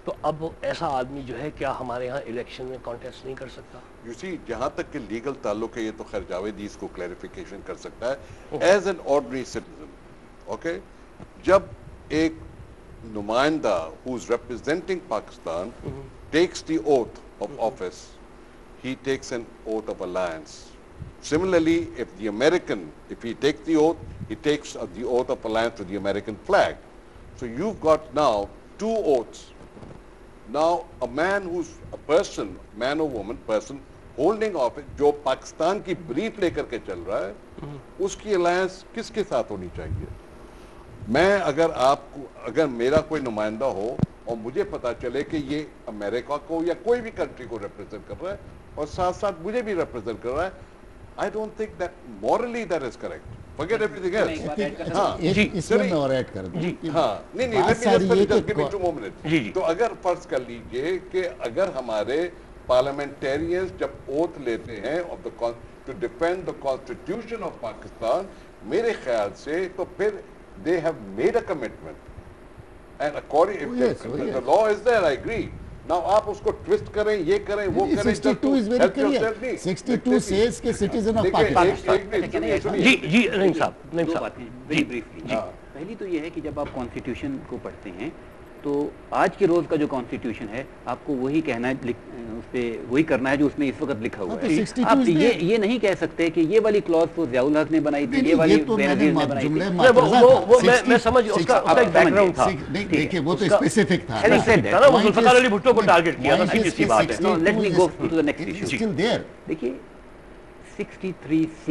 तो अब ऐसा आदमी जो है क्या हमारे यहाँ इलेक्शन में कॉन्टेस्ट नहीं कर सकता? यू सी, जहां तक के लीगल ताल्लुक है, ये तो खैर जावेदी इसको क्लैरिफिकेशन कर सकता है। As an ordinary citizen, okay, जब एक नुमाइंदा who is representing Pakistan takes the oath of office, he takes an oath of alliance. Similarly, if the American, if he takes the oath, he takes the oath of alliance to the American flag. So you've got now two oaths. Now a man who's a person, man or woman, person holding office, जो पाकिस्तान की brief लेकर के चल रहा है, उसकी alliance किसके साथ होनी चाहिए? मैं अगर मेरा कोई नुमाइंदा हो और मुझे पता चले कि ये अमेरिका को या कोई भी कंट्री को रिप्रेजेंट कर रहा है और साथ साथ मुझे भी रिप्रेजेंट कर रहा है, I don't think that morally that is correct. Forget everything else. हाँ, इसमें मैं और ऐड कर दूं। हाँ, नहीं, लेट मी 2 more minutes। तो अगर फर्ज कर लीजिए कि अगर हमारे पार्लियामेंटेरियंस जब ओथ लेते हैं of the two defend the constitution of Pakistan, मेरे ख्याल से तो फिर they have made a commitment, and according if the law is there, I agree. Now आप उसको twist करें, ये करें, वो करें। 62 is very clear. 62 says कि citizen of Pakistan। जी नईम साहब, दो बातें वेरी ब्रीफली। पहली तो ये है कि जब आप कॉन्स्टिट्यूशन को पढ़ते हैं तो आज के रोज का जो कॉन्स्टिट्यूशन है आपको वही कहना है, उस पे वही करना है जो उसमें इस वक्त लिखा हुआ है। आप ये नहीं कह सकते कि ये वाली क्लॉज तो ज़ियाउल हक ने बनाई थी, ये वाली बेनज़ीर ने बनाई थी। वो मैं समझ उसका एक बैकग्राउंड था। देखिए वो तो स्पेसिफिक था, वो जुल्फ़िकार अली भुट्टो को टारगेट किया था, सीधी सी बात है। Let me go to the next issue. देखिए 63C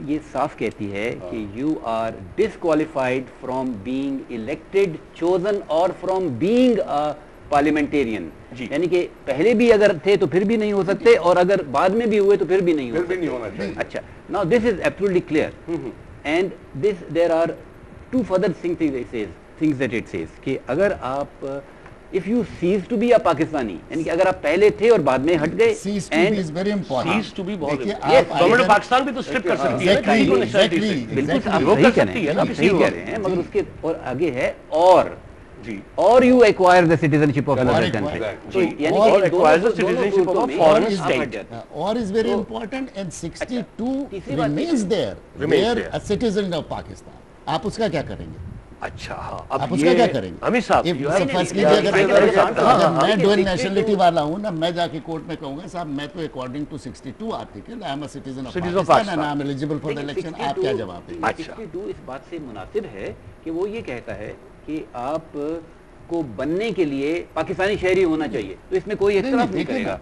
ये साफ कहती है कि you are disqualified from being elected, chosen और फ्रॉम बीइंग अ पार्लियामेंटेरियन। यानी कि पहले भी अगर थे तो फिर भी नहीं हो सकते, और अगर बाद में भी हुए तो फिर भी नहीं हो सकते। अच्छा, now this is absolutely clear, and this there are two further things that it says कि अगर आप if you cease to be a Pakistani, यानी कि अगर आप पहले थे और बाद में हट गए, cease to be is very important। cease to be बहुत गवर्नमेंट पाकिस्तान भी तो स्ट्रिप कर सकती है ना, बिल्कुल आप सही कह रहे हैं, आप सही कह रहे हैं, मगर उसके और आगे है और you acquire the citizenship of another country। तो यानी कि acquire the citizenship of a foreign state, or is very important, and 62 remains there, a citizen of Pakistan। आप उसका क्या करेंगे? अच्छा, हाँ, अब उसका क्या करेंगे? अमित साहब, अगर मैं डुअल नेशनलिटी वाला हूँ ना, मैं जाके कोर्ट में कहूँगा साहब मैं तो according to 62 article I am a citizen of Pakistan and I am eligible for the election. आप क्या जवाब देंगे? 62 इस बात से मुनासिब है कि वो ये कहता है कि आप को बनने के लिए पाकिस्तानी शहरी होना चाहिए, तो इसमें कोई इख्तिलाफ नहीं करेगा।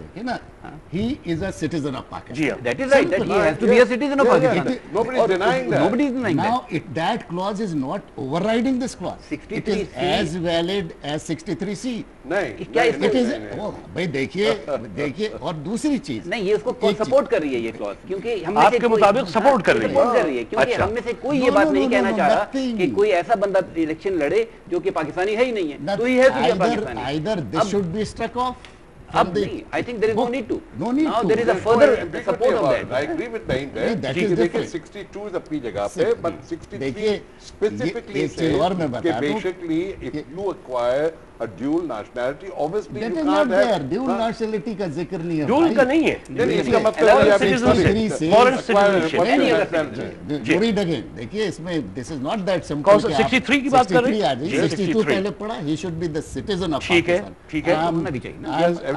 He is a citizen of Pakistan. That is right. That he has to be a citizen of Pakistan. Nobody is denying that. Nobody is denying that. Now, that clause is not overriding this clause. 63C. It is as valid as 63C. नहीं, क्या it is भाई देखिए और दूसरी चीज नहीं, ये उसको सपोर्ट कर रही है ये क्लॉज, क्योंकि हम आपके मुताबिक सपोर्ट कर रही है, क्योंकि हम में से कोई ये बात नहीं कहना चाह रहा कि कोई ऐसा बंदा इलेक्शन लड़े जो कि पाकिस्तानी है ही नहीं है, तो ये है तो Pakistani. Either this should be struck off. I think there is no need to. No need now to. there is a further support of that. I agree with Naeem there. That is different. 62 is अपनी जगह पे, but 63 specifically says कि basically if you acquire a dual nationality, obviously that you is can't not there. have Dual nationality का जिक्र नहीं है। dual का नहीं है। इसका मतलब है foreign citizenship। read again। देखिए इसमें this is not that simple। कौन सा 63 की बात कर रहे हैं? 62 पहले पढ़ा, he should be the citizen of Pakistan। ठीक है, होना भी चाहिए ना।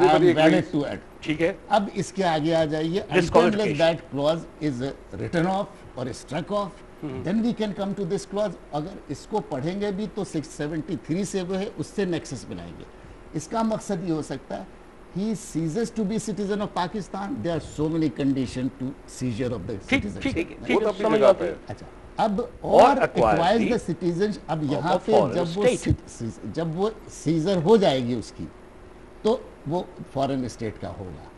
everybody valid to add। ठीक है, अब इसके आगे आ जाइए, unless that clause is written off or struck off, then we can come to this clause। अगर इसको पढ़ेंगे भी तो 673 से वो है, उससे नेक्सस बनाएंगे। इसका मकसद ये हो सकता है he ceases to be citizen of Pakistan, there are so many conditions to seizure of the citizenship। अच्छा, अब और acquires the citizenship। अब यहाँ पे जब वो सीजर हो जाएगी उसकी, तो वो फॉरेन स्टेट का होगा।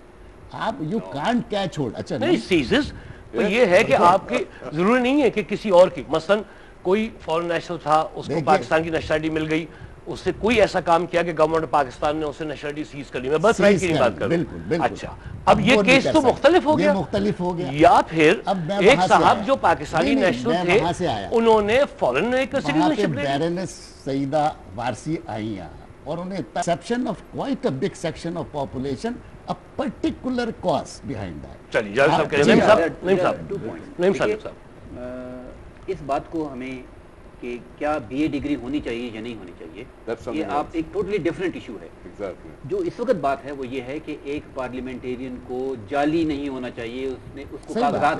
आप यू कांट कैच होल्ड। अच्छा नहीं, सीजर्स तो ये है कि आपकी जरूरी नहीं है कि किसी और की, मसलन कोई फॉरेन नेशनल था, उसको पाकिस्तान की नेशनलिटी मिल गई, उससे कोई ऐसा काम किया कि गवर्नमेंट पाकिस्तान ने उसे नेशनलिटी सीज कर ली। मैं बर्थ राइट की नहीं बात कर रहा हूं। अच्छा, अब ये केस तो मुख्तलिफ हो गया, या फिर एक साहब जो पाकिस्तानी नेशनल थे उन्होंने फॉरेन एक सिटीजनशिप ले ली। बैरोनेस सईदा वारसी आई यहाँ, और उन्हें perception of quite a big section of population a particular cause behind that. चलिए जावेद साहब कहें। नईम साहब इस बात को हमें कि क्या बीए डिग्री होनी चाहिए या नहीं होनी चाहिए, ये आप एक टोटली डिफरेंट इशू है। जो इस वक्त बात है वो ये है कि एक पार्लियामेंटेरियन को जाली नहीं होना चाहिए, उसने उसको कागजात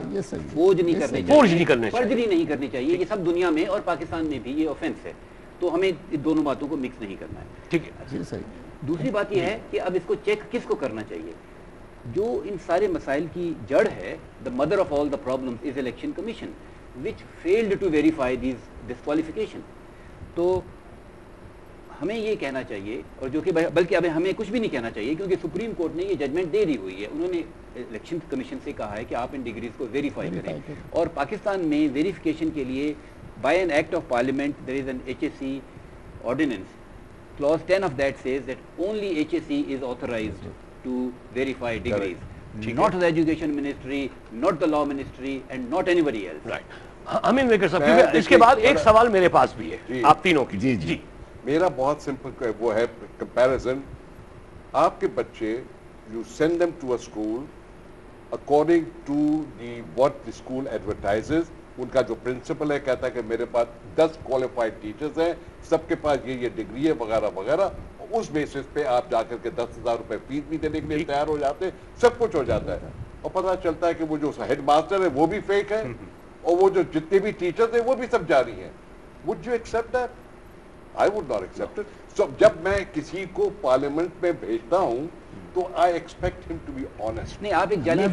फोर्ज नहीं करने चाहिए, फर्जरी नहीं करनी चाहिए। ये सब दुनिया में और पाकिस्तान में भी ये ऑफेंस है, तो हमें इन दोनों बातों को मिक्स नहीं करना है। ठीक है, सही। दूसरी बात यह है कि अब इसको चेक किसको करना चाहिए। जो इन सारे मसाइल की जड़ है, the mother of all the problems is election commission which failed to verify these disqualification। तो हमें ये कहना चाहिए, और जो कि बल्कि अब हमें कुछ भी नहीं कहना चाहिए, क्योंकि सुप्रीम कोर्ट ने ये जजमेंट दे दी हुई है। उन्होंने इलेक्शन कमीशन से कहा है कि आप इन डिग्रीज को वेरीफाई करें, और पाकिस्तान में वेरिफिकेशन के लिए by an act of parliament there is an HSC ordinance, clause 10 of that says that only HSC is authorised to verify degrees, not the education ministry, not the law ministry and not anybody else। Right। Amin Waqar साहब, क्योंकि इसके बाद एक सवाल मेरे पास भी है आप तीनों की। जी जी, मेरा बहुत सिंपल वो है कंपैरिजन। आपके बच्चे, you send them to a school according to the what the school advertises. उनका जो प्रिंसिपल है कहता है कि मेरे पास 10 क्वालिफाइड टीचर्स हैं, सबके पास ये डिग्री है वगैरह वगैरह, उस बेसिस पे आप जाकर के 10,000 रुपए फीस भी देने के लिए तैयार हो जाते हैं, सब कुछ हो जाता है, और पता चलता है कि वो जो हेड मास्टर है वो भी फेक है, और वो जो जितने भी टीचर्स हैं वो भी सब जारी हैं। Would you accept that? I would not accept it. So जब मैं किसी को पार्लियामेंट में भेजता हूँ तो I expect him to be honest. नहीं, आप एक जाली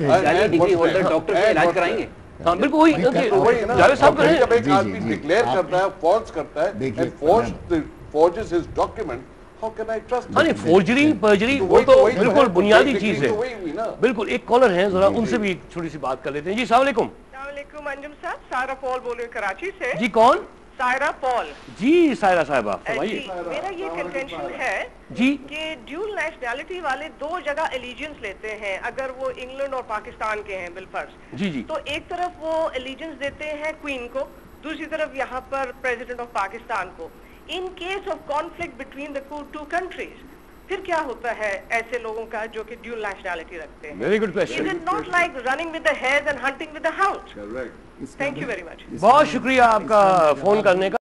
डिग्री होल्डर डॉक्टर से इलाज कराएंगे? हाँ बिल्कुल, वही जावेद साहब करें। जब एक आदमी डिक्लेयर करता है, फॉल्स करता है and forges his document, how can I trust him? नहीं, फोर्जरी पर्जरी वो तो बिल्कुल बुनियादी चीज है। बिल्कुल, एक कॉलर है, जरा उनसे भी एक छोटी सी बात कर लेते हैं। जी अस्सलाम वालेकुम। अंजुम साहब, सायरा पॉल बोल रही हूँ कराची से। जी कौन? सायरा पॉल। जी सायरा साहबा फरमाइए। मेरा ये कंटेंशन है जी कि ड्यूल नेशनैलिटी वाले दो जगह एलिजेंस लेते हैं, अगर वो इंग्लैंड और पाकिस्तान के हैं बिलफर्ज। जी जी। तो एक तरफ वो एलिजेंस देते हैं क्वीन को, दूसरी तरफ यहाँ पर प्रेसिडेंट ऑफ पाकिस्तान को। In case of conflict between the two countries, फिर क्या होता है ऐसे लोगों का जो कि ड्यूल नेशनैलिटी रखते हैं? Very good question. Is it not like running with the hairs and hunting with the hound? Thank you very much. बहुत शुक्रिया आपका फोन करने का।